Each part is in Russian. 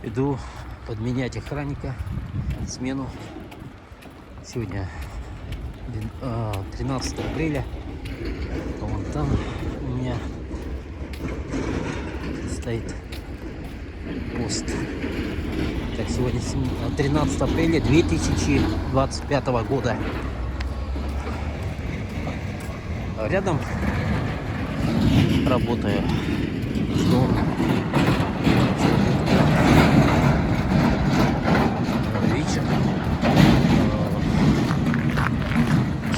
Иду подменять охранника, смену. Сегодня 13 апреля. Вон там у меня стоит пост. Так, сегодня 13 апреля 2025 года. Рядом работаю. Что? Вечер.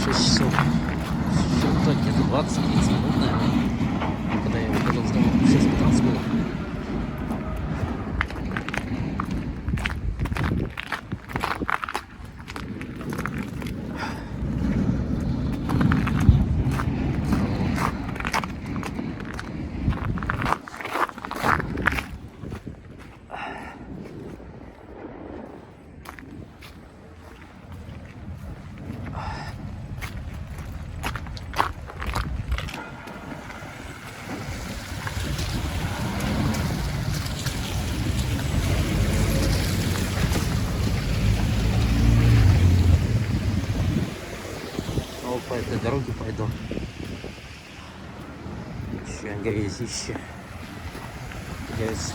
6 часов. Что-то где-то 20-30 минут, наверное. Когда я выходил с дома, 6:15 было. Вот по этой дороге пойду. Еще грязище. Грязь.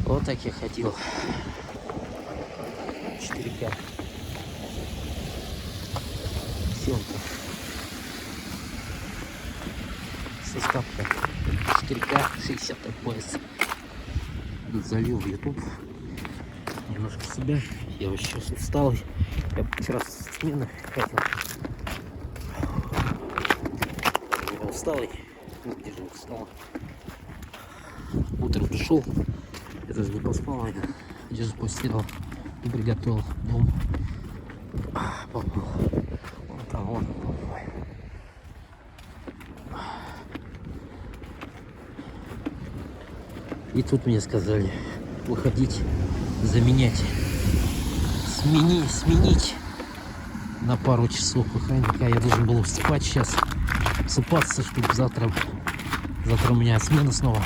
Вот так я ходил. 4К. Съемка. Составка. 4К, 60 FPS. Залил в YouTube. Немножко себя. Я вот сейчас устал. Я вчера с смены хотел. Я усталый. Ну, где же устал? Утром пришел. Я даже не поспал. Я одежду постирал и приготовил дом. Попал. Вон там, вон. И тут мне сказали выходить, заменять. Сменить на пару часов охранника. Я должен был спать сейчас. Всыпаться, чтобы завтра у меня смена снова.